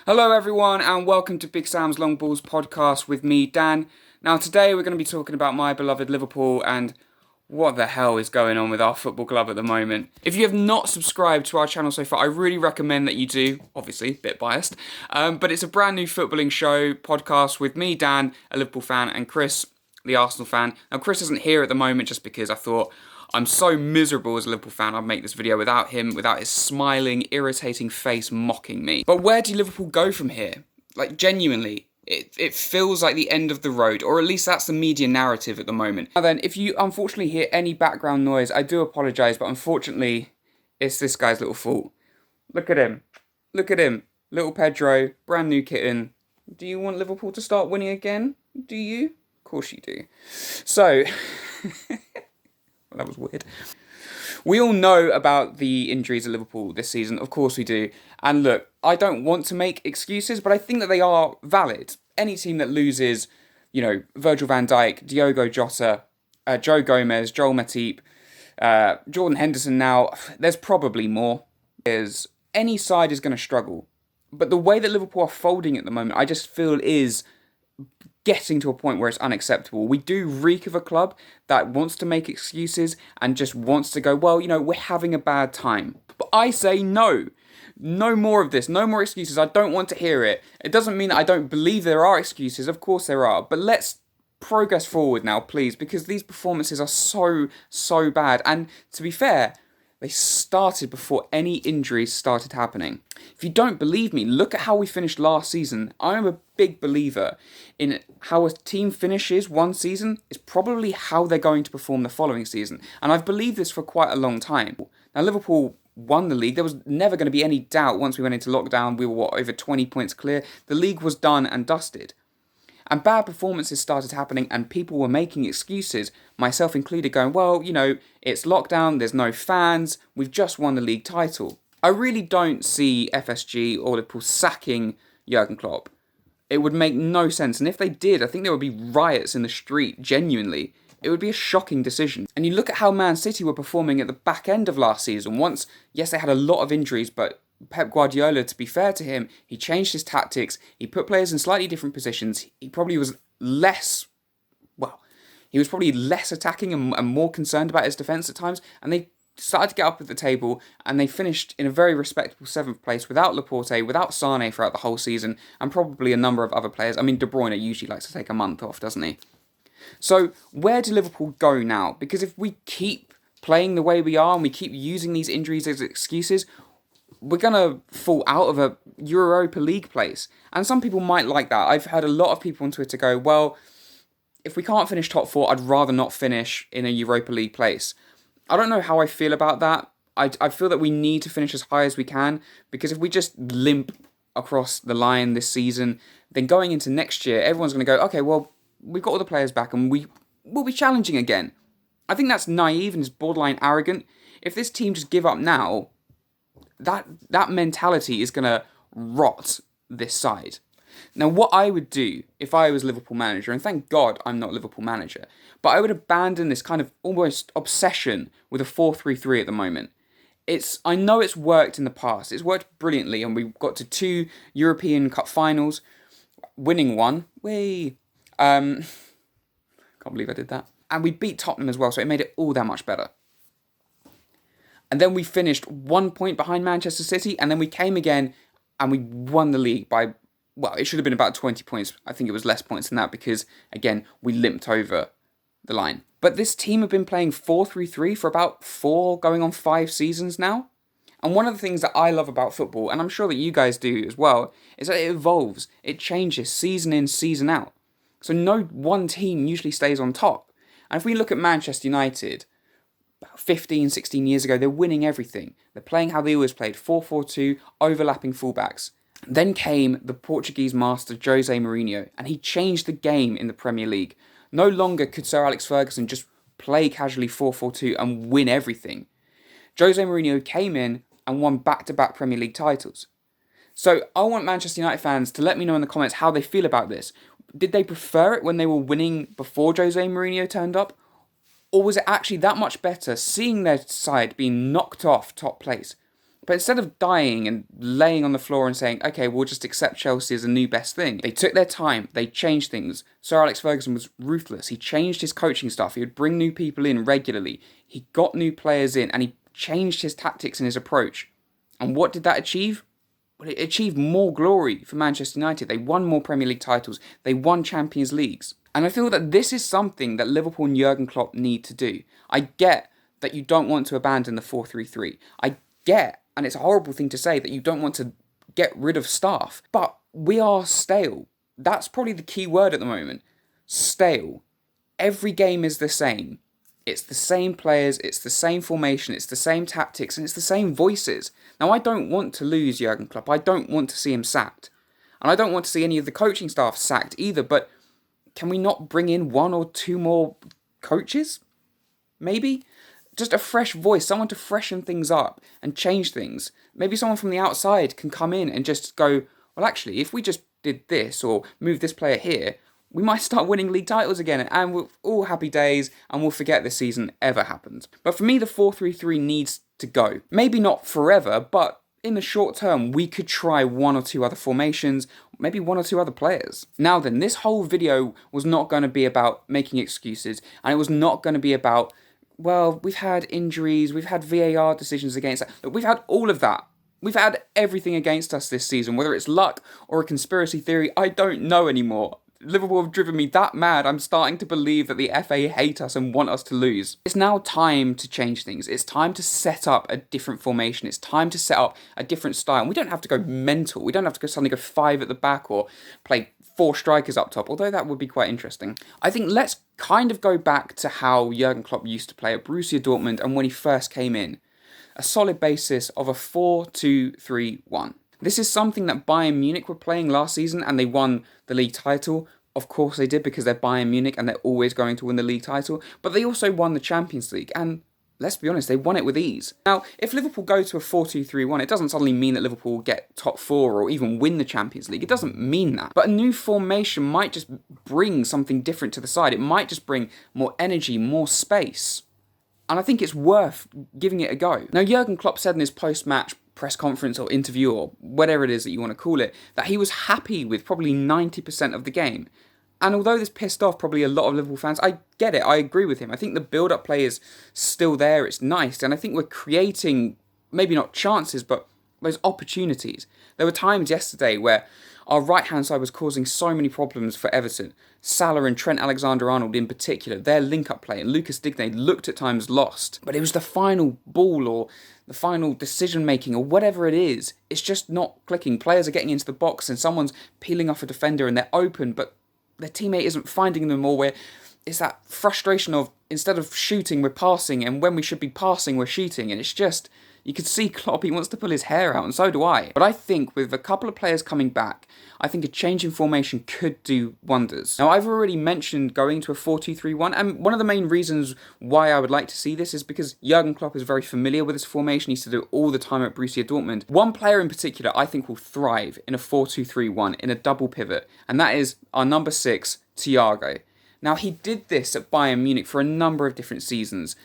Hello everyone and welcome to Big Sam's Long Balls podcast with me, Dan. Now today we're going to be talking about my beloved Liverpool and what the hell is going on with our football club at the moment. If you have not subscribed to our channel so far, I really recommend that you do. Obviously, a bit biased. But it's a brand new footballing show podcast with me, Dan, a Liverpool fan, and Chris, the Arsenal fan. Now Chris isn't here at the moment just because I thought I'm so miserable as a Liverpool fan, I'd make this video without him, without his smiling, irritating face mocking me. But where do Liverpool go from here? Like, genuinely, it feels like the end of the road, or at least that's the media narrative at the moment. Now then, if you unfortunately hear any background noise, I do apologise, but unfortunately, it's this guy's little fault. Look at him. Look at him. Little Pedro, brand new kitten. Do you want Liverpool to start winning again? Do you? Of course you do. So... Well, that was weird. We all know about the injuries at Liverpool this season. Of course we do. And look, I don't want to make excuses, but I think that they are valid. Any team that loses, Virgil van Dijk, Diogo Jota, Joe Gomez, Joel Matip, Jordan Henderson now, there's probably more. Any side is going to struggle. But the way that Liverpool are folding at the moment, I just feel is getting to a point where it's unacceptable. We do reek of a club that wants to make excuses and just wants to go, well, we're having a bad time. But I say no. No more of this. No more excuses. I don't want to hear it. It doesn't mean that I don't believe there are excuses. Of course there are. But let's progress forward now, please, because these performances are so bad. And to be fair, they started before any injuries started happening. If you don't believe me, look at how we finished last season. I'm a big believer in how a team finishes one season is probably how they're going to perform the following season. And I've believed this for quite a long time. Now, Liverpool won the league. There was never going to be any doubt once we went into lockdown. We were, over 20 points clear. The league was done and dusted. And bad performances started happening and people were making excuses, myself included, going, well, it's lockdown, there's no fans, we've just won the league title. I really don't see FSG or Liverpool sacking Jurgen Klopp. It would make no sense. And if they did, I think there would be riots in the street, genuinely. It would be a shocking decision. And you look at how Man City were performing at the back end of last season. Once, yes, they had a lot of injuries, but Pep Guardiola, to be fair to him, he changed his tactics, he put players in slightly different positions, he was probably less attacking and more concerned about his defence at times, and they started to get up at the table, and they finished in a very respectable 7th place without Laporte, without Sane throughout the whole season, and probably a number of other players. I mean, De Bruyne usually likes to take a month off, doesn't he? So, where do Liverpool go now? Because if we keep playing the way we are, and we keep using these injuries as excuses, we're going to fall out of a Europa League place. And some people might like that. I've heard a lot of people on Twitter go, well, if we can't finish top 4, I'd rather not finish in a Europa League place. I don't know how I feel about that. I feel that we need to finish as high as we can, because if we just limp across the line this season, then going into next year, everyone's going to go, okay, well, we've got all the players back and we'll be challenging again. I think that's naive and it's borderline arrogant. If this team just give up now, that mentality is going to rot this side. Now, what I would do if I was Liverpool manager, and thank God I'm not Liverpool manager, but I would abandon this kind of almost obsession with a 4-3-3 at the moment. I know it's worked in the past. It's worked brilliantly, and we got to 2 European Cup finals, winning one. Can't believe I did that. And we beat Tottenham as well, so it made it all that much better. And then we finished 1 point behind Manchester City, and then we came again and we won the league by, well, it should have been about 20 points. I think it was less points than that because, again, we limped over the line. But this team have been playing 4-3-3 for about 4, going on 5 seasons now. And one of the things that I love about football, and I'm sure that you guys do as well, is that it evolves. It changes season in, season out. So no one team usually stays on top. And if we look at Manchester United, about 15, 16 years ago, they're winning everything. They're playing how they always played, 4-4-2, overlapping fullbacks. Then came the Portuguese master, Jose Mourinho, and he changed the game in the Premier League. No longer could Sir Alex Ferguson just play casually 4-4-2 and win everything. Jose Mourinho came in and won back-to-back Premier League titles. So I want Manchester United fans to let me know in the comments how they feel about this. Did they prefer it when they were winning before Jose Mourinho turned up? Or was it actually that much better seeing their side being knocked off top place? But instead of dying and laying on the floor and saying, okay, we'll just accept Chelsea as a new best thing, they took their time, they changed things. Sir Alex Ferguson was ruthless. He changed his coaching staff. He would bring new people in regularly. He got new players in and he changed his tactics and his approach. And what did that achieve? Well, it achieved more glory for Manchester United. They won more Premier League titles. They won Champions Leagues. And I feel that this is something that Liverpool and Jurgen Klopp need to do. I get that you don't want to abandon the 4-3-3. I get, and it's a horrible thing to say, that you don't want to get rid of staff. But we are stale. That's probably the key word at the moment. Stale. Every game is the same. It's the same players, it's the same formation, it's the same tactics, and it's the same voices. Now, I don't want to lose Jurgen Klopp. I don't want to see him sacked. And I don't want to see any of the coaching staff sacked either, but can we not bring in 1 or 2 more coaches? Maybe? Just a fresh voice, someone to freshen things up and change things. Maybe someone from the outside can come in and just go, well, actually, if we just did this or move this player here, we might start winning league titles again and we're all happy days and we'll forget this season ever happened. But for me, the 4-3-3 needs to go. Maybe not forever, but in the short term, we could try 1 or 2 other formations, maybe 1 or 2 other players. Now then, this whole video was not going to be about making excuses, and it was not going to be about, well, we've had injuries, we've had VAR decisions against that. Look, we've had all of that. We've had everything against us this season, whether it's luck or a conspiracy theory, I don't know anymore. Liverpool have driven me that mad, I'm starting to believe that the FA hate us and want us to lose. It's now time to change things. It's time to set up a different formation. It's time to set up a different style. And we don't have to go mental. We don't have to suddenly go 5 at the back or play 4 strikers up top, although that would be quite interesting. I think let's kind of go back to how Jurgen Klopp used to play at Borussia Dortmund and when he first came in. A solid basis of a 4-2-3-1. This is something that Bayern Munich were playing last season and they won the league title. Of course they did because they're Bayern Munich and they're always going to win the league title. But they also won the Champions League and let's be honest, they won it with ease. Now, if Liverpool go to a 4-2-3-1, it doesn't suddenly mean that Liverpool will get top 4 or even win the Champions League. It doesn't mean that. But a new formation might just bring something different to the side. It might just bring more energy, more space. And I think it's worth giving it a go. Now, Jurgen Klopp said in his post-match press conference or interview or whatever it is that you want to call it, that he was happy with probably 90% of the game. And although this pissed off probably a lot of Liverpool fans, I get it, I agree with him. I think the build-up play is still there, it's nice, and I think we're creating, maybe not chances, but those opportunities. There were times yesterday where our right-hand side was causing so many problems for Everton. Salah and Trent Alexander-Arnold in particular, their link-up play, and Lucas Digne looked at times lost. But it was the final ball or the final decision-making or whatever it is, it's just not clicking. Players are getting into the box and someone's peeling off a defender and they're open, but their teammate isn't finding them, or it's that frustration of instead of shooting, we're passing, and when we should be passing, we're shooting, and it's just, you could see Klopp, he wants to pull his hair out, and so do I. But I think with a couple of players coming back, I think a change in formation could do wonders. Now, I've already mentioned going to a 4-2-3-1, and one of the main reasons why I would like to see this is because Jurgen Klopp is very familiar with this formation. He used to do it all the time at Borussia Dortmund. One player in particular I think will thrive in a 4-2-3-1, in a double pivot, and that is our number 6, Thiago. Now, he did this at Bayern Munich for a number of different seasons.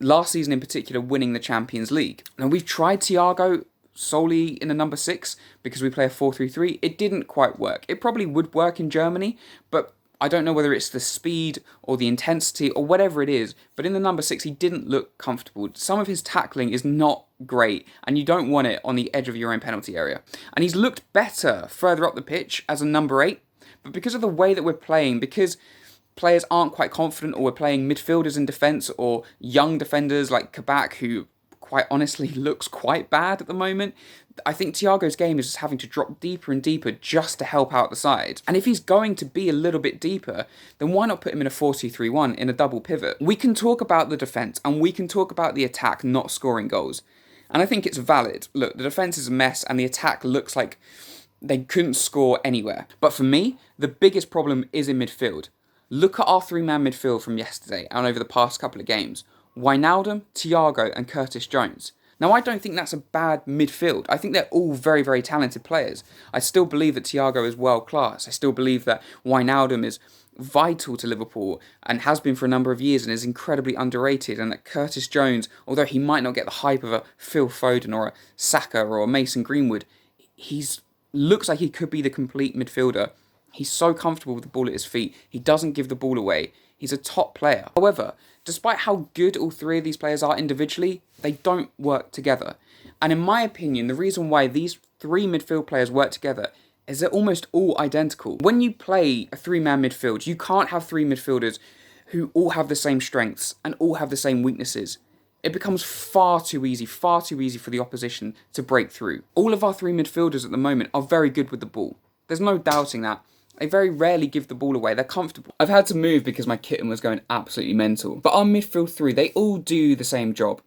Last season in particular, winning the Champions League. Now, we've tried Thiago solely in a number 6 because we play a 4-3-3. It didn't quite work. It probably would work in Germany, but I don't know whether it's the speed or the intensity or whatever it is, but in the number 6, he didn't look comfortable. Some of his tackling is not great, and you don't want it on the edge of your own penalty area. And he's looked better further up the pitch as a number 8, but because of the way that we're playing, because players aren't quite confident, or we're playing midfielders in defence or young defenders like Kabak, who quite honestly looks quite bad at the moment, I think Thiago's game is just having to drop deeper and deeper just to help out the side. And if he's going to be a little bit deeper, then why not put him in a 4-2-3-1 in a double pivot? We can talk about the defence and we can talk about the attack not scoring goals. And I think it's valid. Look, the defence is a mess and the attack looks like they couldn't score anywhere. But for me, the biggest problem is in midfield. Look at our 3-man midfield from yesterday and over the past couple of games. Wijnaldum, Thiago and Curtis Jones. Now, I don't think that's a bad midfield. I think they're all very, very talented players. I still believe that Thiago is world class. I still believe that Wijnaldum is vital to Liverpool and has been for a number of years and is incredibly underrated, and that Curtis Jones, although he might not get the hype of a Phil Foden or a Saka or a Mason Greenwood, looks like he could be the complete midfielder. He's so comfortable with the ball at his feet. He doesn't give the ball away. He's a top player. However, despite how good all three of these players are individually, they don't work together. And in my opinion, the reason why these three midfield players work together is they're almost all identical. When you play a three-man midfield, you can't have three midfielders who all have the same strengths and all have the same weaknesses. It becomes far too easy for the opposition to break through. All of our three midfielders at the moment are very good with the ball. There's no doubting that. They very rarely give the ball away. They're comfortable. I've had to move because my kitten was going absolutely mental. But our midfield three, they all do the same job.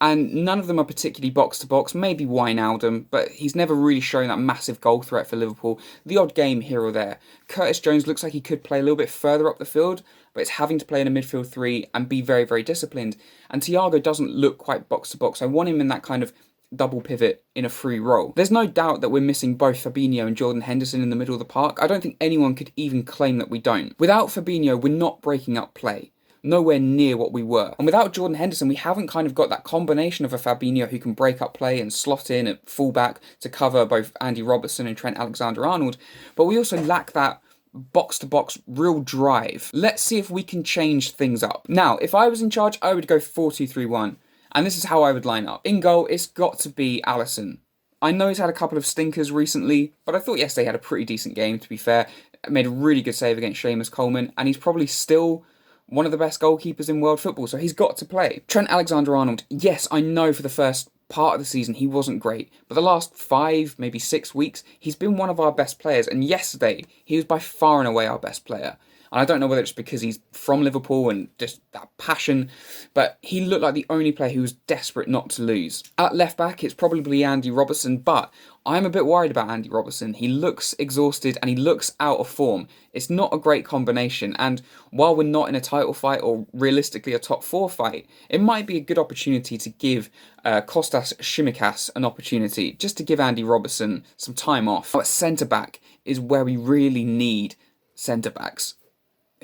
And none of them are particularly box-to-box. Maybe Wijnaldum, but he's never really shown that massive goal threat for Liverpool. The odd game here or there. Curtis Jones looks like he could play a little bit further up the field, but it's having to play in a midfield three and be very, very disciplined. And Thiago doesn't look quite box-to-box. I want him in that kind of double pivot in a free role. There's no doubt that we're missing both Fabinho and Jordan Henderson in the middle of the park. I don't think anyone could even claim that we don't. Without Fabinho, we're not breaking up play. Nowhere near what we were. And without Jordan Henderson, we haven't kind of got that combination of a Fabinho who can break up play and slot in at fullback to cover both Andy Robertson and Trent Alexander-Arnold, but we also lack that box-to-box real drive. Let's see if we can change things up. Now, if I was in charge, I would go 4-2-3-1. And this is how I would line up. In goal, it's got to be Alisson. I know he's had a couple of stinkers recently, but I thought yesterday he had a pretty decent game, to be fair. Made a really good save against Seamus Coleman, and he's probably still one of the best goalkeepers in world football, so he's got to play. Trent Alexander-Arnold, yes, I know for the first part of the season he wasn't great, but the last 5, maybe 6 weeks, he's been one of our best players, and yesterday he was by far and away our best player. And I don't know whether it's because he's from Liverpool and just that passion, but he looked like the only player who was desperate not to lose. At left back, it's probably Andy Robertson, but I'm a bit worried about Andy Robertson. He looks exhausted and he looks out of form. It's not a great combination, and while we're not in a title fight or realistically a top 4 fight, it might be a good opportunity to give Kostas Tsimikas an opportunity, just to give Andy Robertson some time off. At centre-back is where we really need centre-backs.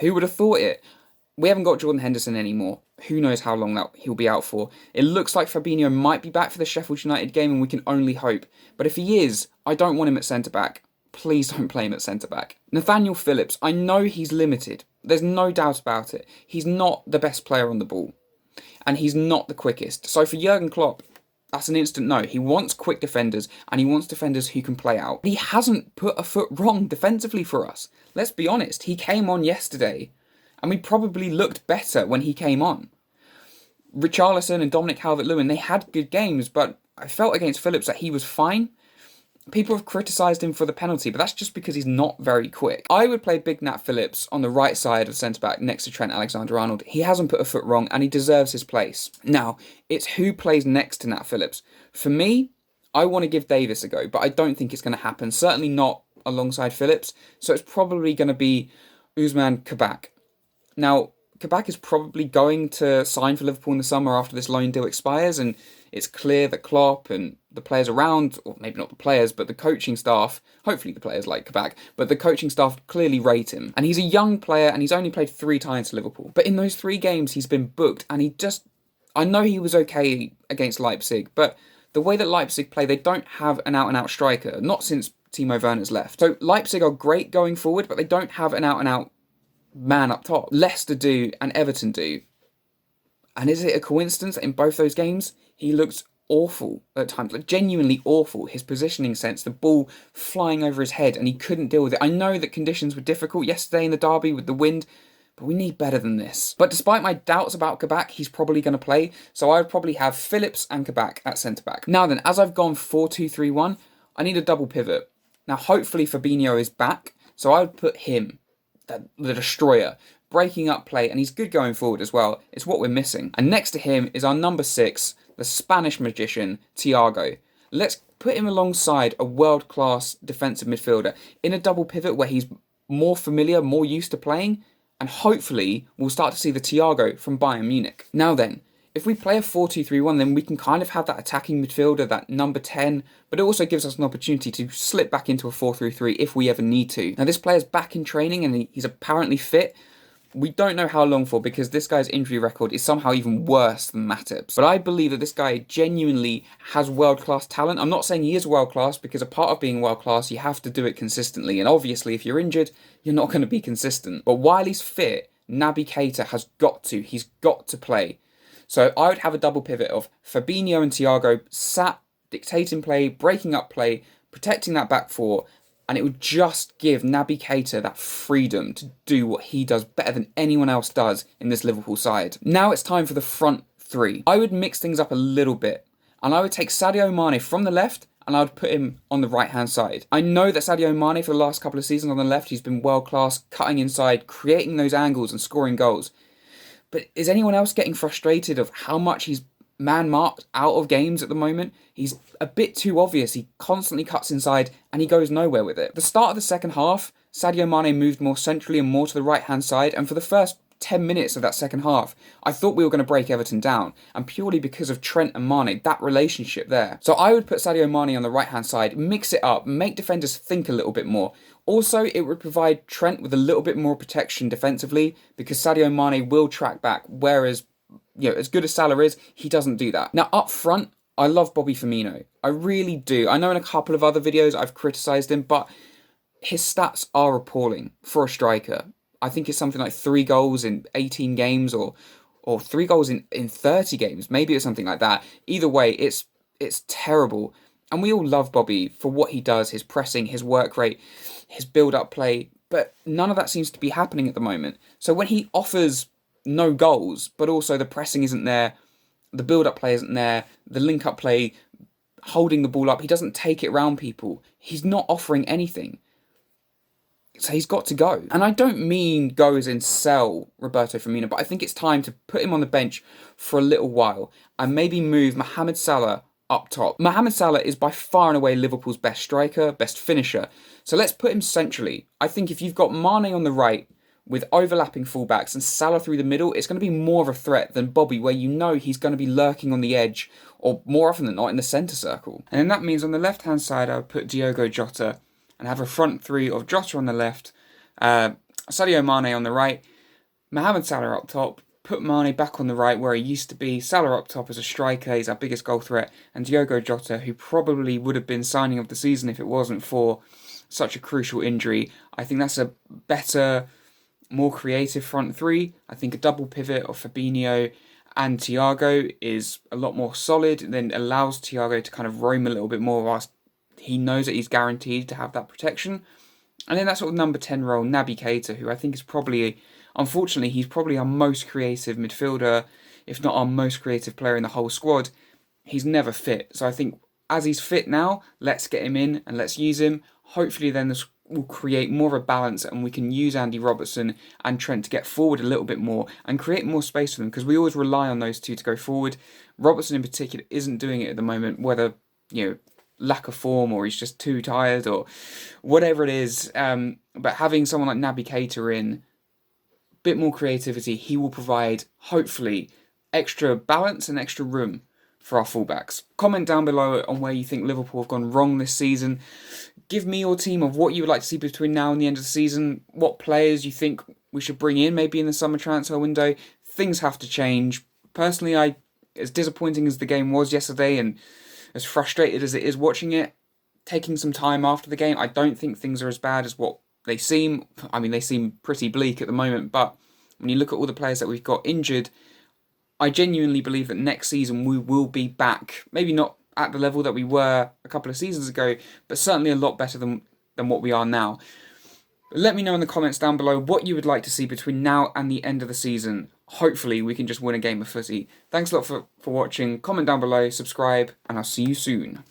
Who would have thought it? We haven't got Jordan Henderson anymore. Who knows how long that he'll be out for. It looks like Fabinho might be back for the Sheffield United game, and we can only hope. But if he is, I don't want him at centre-back. Please don't play him at centre-back. Nathaniel Phillips, I know he's limited. There's no doubt about it. He's not the best player on the ball. And he's not the quickest. So for Jurgen Klopp, that's an instant no. He wants quick defenders, and he wants defenders who can play out. He hasn't put a foot wrong defensively for us. Let's be honest, he came on yesterday, and we probably looked better when he came on. Richarlison and Dominic Calvert-Lewin, they had good games, but I felt against Phillips that he was fine. People have criticised him for the penalty, but that's just because he's not very quick. I would play Big Nat Phillips on the right side of centre-back next to Trent Alexander-Arnold. He hasn't put a foot wrong, and he deserves his place. Now, it's who plays next to Nat Phillips. For me, I want to give Davis a go, but I don't think it's going to happen. Certainly not alongside Phillips. So it's probably going to be Ousmane Kabak. Now, Kabak is probably going to sign for Liverpool in the summer after this loan deal expires, and it's clear that Klopp and the players around, or maybe not the players, but the coaching staff, hopefully the players like Kabak, but the coaching staff clearly rate him. And he's a young player, and he's only played 3 times for Liverpool. But in those 3 games, he's been booked, and I know he was okay against Leipzig, but the way that Leipzig play, they don't have an out-and-out striker, not since Timo Werner's left. So Leipzig are great going forward, but they don't have an out-and-out man up top. Leicester do, and Everton do. And is it a coincidence that in both those games, he looked awful at times, like genuinely awful. His positioning sense, the ball flying over his head, and he couldn't deal with it. I know that conditions were difficult yesterday in the derby with the wind, but we need better than this. But despite my doubts about Kabak, he's probably going to play, so I would probably have Phillips and Kabak at centre-back. Now then, as I've gone 4-2-3-1, I need a double pivot. Now hopefully Fabinho is back, so I would put him, the destroyer, breaking up play, and he's good going forward as well. It's what we're missing. And next to him is our number 6, the Spanish magician, Thiago. Let's put him alongside a world-class defensive midfielder in a double pivot where he's more familiar, more used to playing, and hopefully we'll start to see the Thiago from Bayern Munich. Now then, If we play a 4-2-3-1, then we can kind of have that attacking midfielder, that number 10, but it also gives us an opportunity to slip back into a 4-3-3 if we ever need to. Now, this player's back in training and he's apparently fit. We don't know how long for because this guy's injury record is somehow even worse than Matip's. But I believe that this guy genuinely has world-class talent. I'm not saying he is world-class because a part of being world-class, you have to do it consistently. And obviously, if you're injured, you're not going to be consistent. But while he's fit, Naby Keita he's got to play. So I would have a double pivot of Fabinho and Thiago sat, dictating play, breaking up play, protecting that back four, and it would just give Naby Keita that freedom to do what he does better than anyone else does in this Liverpool side. Now it's time for the front three. I would mix things up a little bit, and I would take Sadio Mane from the left, and I would put him on the right-hand side. I know that Sadio Mane, for the last couple of seasons on the left, he's been world-class, cutting inside, creating those angles and scoring goals. But is anyone else getting frustrated of how much he's man-marked out of games at the moment? He's a bit too obvious. He constantly cuts inside and he goes nowhere with it. The start of the second half, Sadio Mane moved more centrally and more to the right-hand side, and for the first 10 minutes of that second half, I thought we were going to break Everton down, and purely because of Trent and Mane, that relationship there. So I would put Sadio Mane on the right-hand side, mix it up, make defenders think a little bit more. Also, it would provide Trent with a little bit more protection defensively, because Sadio Mane will track back, whereas, as good as Salah is, he doesn't do that. Now, up front, I love Bobby Firmino. I really do. I know in a couple of other videos I've criticised him, but his stats are appalling for a striker. I think it's something like 3 goals in 18 games or 3 goals in 30 games. Maybe it's something like that. Either way, it's terrible. And we all love Bobby for what he does, his pressing, his work rate, his build-up play. But none of that seems to be happening at the moment. So when he offers no goals, but also the pressing isn't there, the build-up play isn't there, the link-up play, holding the ball up, he doesn't take it round people. He's not offering anything. So he's got to go. And I don't mean go as in sell Roberto Firmino, but I think it's time to put him on the bench for a little while and maybe move Mohamed Salah up top. Mohamed Salah is by far and away Liverpool's best striker, best finisher. So let's put him centrally. I think if you've got Mane on the right with overlapping fullbacks and Salah through the middle, it's going to be more of a threat than Bobby, where he's going to be lurking on the edge, or more often than not in the centre circle. And then that means on the left-hand side, I would put Diogo Jota and have a front three of Jota on the left, Sadio Mane on the right, Mohamed Salah up top, put Mane back on the right where he used to be, Salah up top as a striker, he's our biggest goal threat, and Diogo Jota, who probably would have been signing of the season if it wasn't for such a crucial injury. I think that's a better, more creative front three. I think a double pivot of Fabinho and Thiago is a lot more solid, and then allows Thiago to kind of roam a little bit more whilst he knows that he's guaranteed to have that protection. And then that sort of number 10 role, Naby Keita, who I think is unfortunately, he's probably our most creative midfielder, if not our most creative player in the whole squad. He's never fit. So I think as he's fit now, let's get him in and let's use him. Hopefully then this will create more of a balance and we can use Andy Robertson and Trent to get forward a little bit more and create more space for them, because we always rely on those two to go forward. Robertson in particular isn't doing it at the moment, whether, lack of form or he's just too tired or whatever it is. But having someone like Naby Keita in, bit more creativity, he will provide, hopefully, extra balance and extra room for our fullbacks. Comment down below on where you think Liverpool have gone wrong this season. Give me your team of what you would like to see between now and the end of the season, what players you think we should bring in maybe in the summer transfer window. Things have to change. Personally, as disappointing as the game was yesterday and as frustrated as it is watching it, taking some time after the game, I don't think things are as bad as what they seem. I mean, they seem pretty bleak at the moment, but when you look at all the players that we've got injured, I genuinely believe that next season we will be back. Maybe not at the level that we were a couple of seasons ago, but certainly a lot better than what we are now. Let me know in the comments down below what you would like to see between now and the end of the season. Hopefully we can just win a game of footy. Thanks a lot for watching. Comment down below, subscribe, and I'll see you soon.